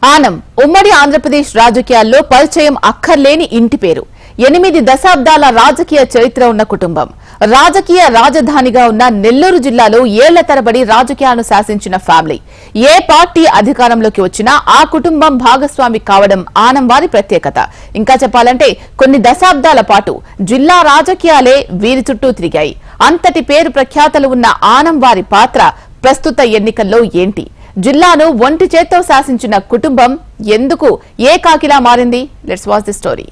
ఆనం ఉమ్మడి ఆంధ్రప్రదేశ్ రాజకీయాల్లో పరిచయం అక్కర్లేని ఇంటి పేరు. 8 దశాబ్దాల రాజకీయ చరిత్ర ఉన్న కుటుంబం. రాజకీయ రాజధానిగా ఉన్న నెల్లూరు జిల్లాలో ఏళ్ల తరబడి రాజకీయాలను శాసించిన ఫ్యామిలీ. ఏ పార్టీ అధికారంలోకి వచ్చినా ఆ కుటుంబం భాగస్వామి కావడం ఆనం వారి ప్రత్యేకత. ఇంకా చెప్పాలంటే కొన్ని దశాబ్దాల పాటు జిల్లా రాజకీయాలే వీరి చుట్టూ తిరిగాయి. అంతటి పేరు ప్రఖ్యాతలు ఉన్న ఆనం వారి పాత్ర ప్రస్తుత ఎన్నికల్లో ఏంటి? జిల్లాను ఒంటి చేత్తో శాసించిన కుటుంబం ఎందుకు ఏకాకిలా మారింది? Let's watch the story.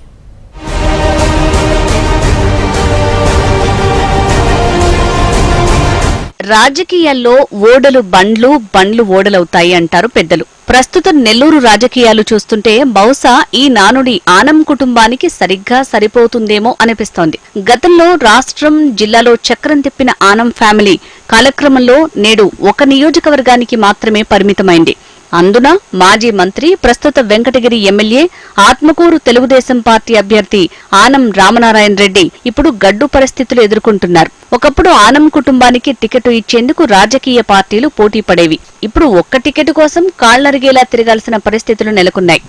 రాజకీయాల్లో ఓడలు బండ్లు, బండ్లు ఓడలవుతాయి అంటారు పెద్దలు. ప్రస్తుతం నెల్లూరు రాజకీయాలు చూస్తుంటే బహుశా ఈ నానుడి ఆనం కుటుంబానికి సరిగ్గా సరిపోతుందేమో అనిపిస్తోంది. గతంలో రాష్ట్రం, జిల్లాలో చక్రం తిప్పిన ఆనం ఫ్యామిలీ కాలక్రమంలో నేడు ఒక నియోజకవర్గానికి మాత్రమే పరిమితమైంది. అందున మాజీ మంత్రి, ప్రస్తుత వెంకటగిరి ఎమ్మెల్యే, ఆత్మకూరు తెలుగుదేశం పార్టీ అభ్యర్థి ఆనం రామనారాయణ రెడ్డి ఇప్పుడు గడ్డు పరిస్థితులు ఎదుర్కొంటున్నారు. ఒకప్పుడు ఆనం కుటుంబానికి టికెట్ ఇచ్చేందుకు రాజకీయ పార్టీలు పోటీ పడేవి. ఇప్పుడు ఒక్క టికెట్ కోసం కాళ్లరిగేలా తిరగాల్సిన పరిస్థితులు నెలకొన్నాయి.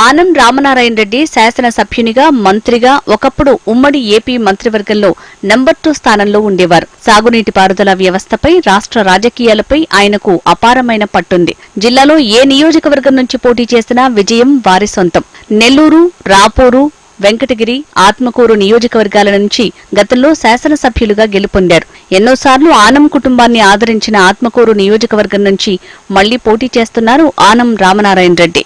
ఆనం రామనారాయణ రెడ్డి శాసనసభ్యునిగా, మంత్రిగా ఒకప్పుడు ఉమ్మడి ఏపీ మంత్రివర్గంలో నంబర్ 2 స్థానంలో ఉండేవారు. సాగునీటి పారుదల వ్యవస్థపై, రాష్ట్ర రాజకీయాలపై ఆయనకు అపారమైన పట్టుంది. జిల్లాలో ఏ నియోజకవర్గం నుంచి పోటీ చేసినా విజయం వారి సొంతం. నెల్లూరు, రాపూరు, వెంకటగిరి, ఆత్మకూరు నియోజకవర్గాల నుంచి గతంలో శాసనసభ్యులుగా గెలుపొందారు. ఎన్నోసార్లు ఆనం కుటుంబాన్ని ఆదరించిన ఆత్మకూరు నియోజకవర్గం నుంచి మళ్లీ పోటీ చేస్తున్నారు ఆనం రామనారాయణ రెడ్డి.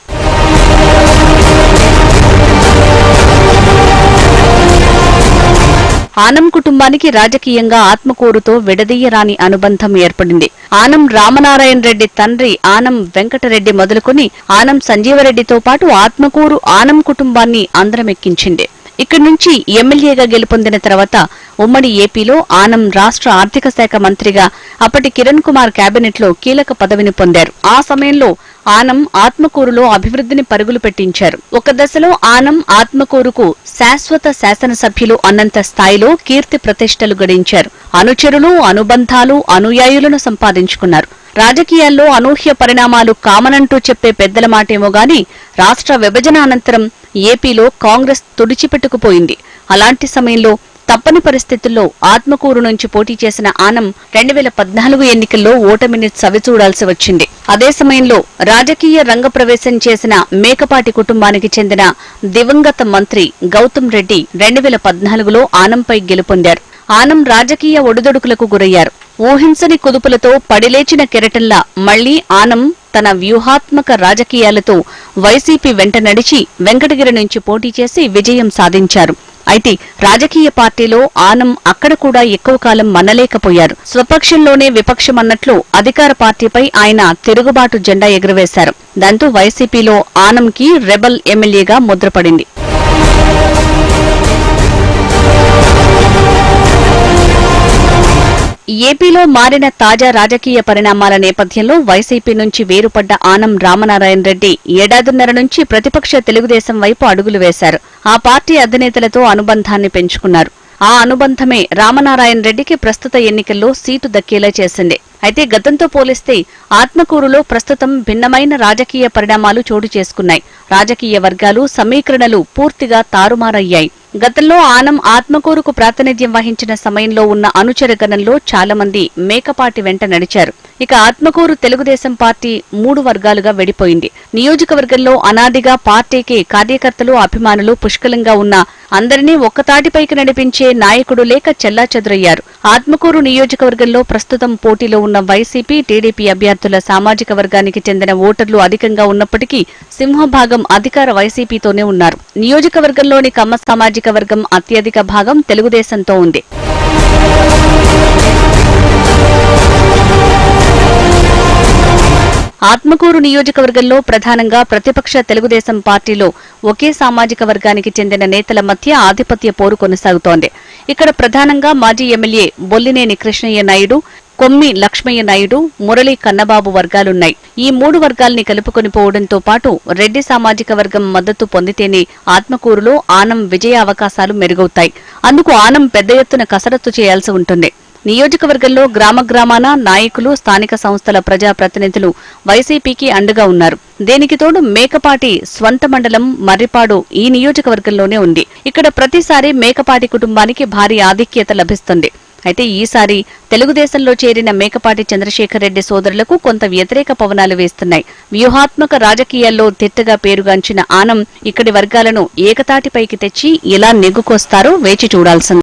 ఆనం కుటుంబానికి రాజకీయంగా ఆత్మకూరుతో విడదీయరాని అనుబంధం ఏర్పడింది. ఆనం రామనారాయణ రెడ్డి తండ్రి ఆనం వెంకటరెడ్డి మొదలుకొని ఆనం సంజీవరెడ్డితో పాటు ఆత్మకూరు ఆనం కుటుంబాన్ని అందరమెక్కించింది. ఇక్కడి నుంచి ఎమ్మెల్యేగా గెలుపొందిన తర్వాత ఉమ్మడి ఏపీలో ఆనం రాష్ట్ర ఆర్థిక శాఖ మంత్రిగా అప్పటి కిరణ్ కుమార్ కేబినెట్లో కీలక పదవిని పొందారు. ఆ సమయంలో ఆనం ఆత్మకూరులో అభివృద్ధిని పరుగులు పెట్టించారు. ఒక దశలో ఆనం ఆత్మకూరుకు శాశ్వత శాసనసభ్యులు అన్నంత స్థాయిలో కీర్తి ప్రతిష్టలు గడించారు. అనుచరులు, అనుబంధాలు, అనుయాయులను సంపాదించుకున్నారు. రాజకీయాల్లో అనూహ్య పరిణామాలు కామనంటూ చెప్పే పెద్దల మాటేమో గాని రాష్ట్ర విభజన అనంతరం ఏపీలో కాంగ్రెస్ తుడిచిపెట్టుకుపోయింది. అలాంటి సమయంలో తప్పని పరిస్థితుల్లో ఆత్మకూరు నుంచి పోటీ చేసిన ఆనం 2014 ఎన్నికల్లో ఓటమిని చవిచూడాల్సి వచ్చింది. అదే సమయంలో రాజకీయ రంగప్రవేశం చేసిన మేకపాటి కుటుంబానికి చెందిన దివంగత మంత్రి గౌతమ్ రెడ్డి 2014లో ఆనంపై గెలుపొందారు. ఆనం రాజకీయ ఒడిదొడుకులకు గురయ్యారు. ఊహించని కుదుపులతో పడిలేచిన కెరటంలా మళ్లీ ఆనం తన వ్యూహాత్మక రాజకీయాలతో వైసీపీ వెంట నడిచి వెంకటగిరి నుంచి పోటీ చేసి విజయం సాధించారు. అయితే రాజకీయ పార్టీలో ఆనం అక్కడ కూడా ఎక్కువ కాలం మన్నలేకపోయారు. స్వపక్షంలోనే విపక్షమన్నట్లు అధికార పార్టీపై ఆయన తిరుగుబాటు జెండా ఎగురవేశారు. దాంతో వైసీపీలో ఆనంకి రెబల్ ఎమ్మెల్యేగా ముద్రపడింది. ఏపీలో మారిన తాజా రాజకీయ పరిణామాల నేపథ్యంలో వైసీపీ నుంచి వేరుపడ్డ ఆనం రామనారాయణ రెడ్డి ఏడాదిన్నర నుంచి ప్రతిపక్ష తెలుగుదేశం వైపు అడుగులు వేశారు. ఆ పార్టీ అధినేతలతో అనుబంధాన్ని పెంచుకున్నారు. ఆ అనుబంధమే రామనారాయణ రెడ్డికి ప్రస్తుత ఎన్నికల్లో సీటు దక్కేలా చేసింది. అయితే గతంతో పోలిస్తే ఆత్మకూరులో ప్రస్తుతం భిన్నమైన రాజకీయ పరిణామాలు చోటు చేసుకున్నాయి. రాజకీయ వర్గాలు, సమీకరణలు పూర్తిగా తారుమారయ్యాయి. గతంలో ఆనం ఆత్మకూరుకు ప్రాతినిధ్యం వహించిన సమయంలో ఉన్న అనుచరగణంలో చాలా మంది మేకపాటి వెంట నడిచారు. ఇక ఆత్మకూరు తెలుగుదేశం పార్టీ 3 వర్గాలుగా విడిపోయింది. నియోజకవర్గంలో అనాదిగా పార్టీకి కార్యకర్తలు, అభిమానులు పుష్కలంగా ఉన్న అందరినీ ఒక్కతాటిపైకి నడిపించే నాయకుడు లేక చెల్లాచెదురయ్యారు. ఆత్మకూరు నియోజకవర్గంలో ప్రస్తుతం పోటీలో ఉన్న వైసీపీ, టీడీపీ అభ్యర్థుల సామాజిక వర్గానికి చెందిన ఓటర్లు అధికంగా ఉన్నప్పటికీ సింహభాగం అధికార వైసీపీతోనే ఉన్నారు. నియోజకవర్గంలోని కమ్మ సామాజిక వర్గం అత్యధిక భాగం తెలుగుదేశంతో ఉంది. ఆత్మకూరు నియోజకవర్గంలో ప్రధానంగా ప్రతిపక్ష తెలుగుదేశం పార్టీలో ఒకే సామాజిక వర్గానికి చెందిన నేతల మధ్య ఆధిపత్య పోరు కొనసాగుతోంది. ఇక్కడ ప్రధానంగా మాజీ ఎమ్మెల్యే బొల్లినేని కృష్ణయ్య నాయుడు, కొమ్మి లక్ష్మయ్య నాయుడు, మురళీ కన్నబాబు వర్గాలున్నాయి. ఈ 3 వర్గాల్ని కలుపుకొని పోవడంతో పాటు రెడ్డి సామాజిక వర్గం మద్దతు పొందితేనే ఆత్మకూరులో ఆనం విజయ అవకాశాలు మెరుగవుతాయి. అందుకు ఆనం పెద్ద ఎత్తున కసరత్తు చేయాల్సి ఉంటుంది. నియోజకవర్గంలో గ్రామాన నాయకులు, స్థానిక సంస్థల ప్రజాప్రతినిధులు వైసీపీకి అండగా ఉన్నారు. దేనికి తోడు మేకపాటి స్వంత మండలం మర్రిపాడు ఈ నియోజకవర్గంలోనే ఉంది. ఇక్కడ ప్రతిసారి మేకపాటి కుటుంబానికి భారీ ఆధిక్యత లభిస్తుంది. అయితే ఈసారి తెలుగుదేశంలో చేరిన మేకపాటి చంద్రశేఖర్ రెడ్డి సోదరులకు కొంత వ్యతిరేక పవనాలు వేస్తున్నాయి. వ్యూహాత్మక రాజకీయాల్లో తిట్టగా పేరుగాంచిన ఆనం ఇక్కడి వర్గాలను ఏకతాటిపైకి తెచ్చి ఎలా నెగ్గుకొస్తారో వేచి చూడాల్సింది.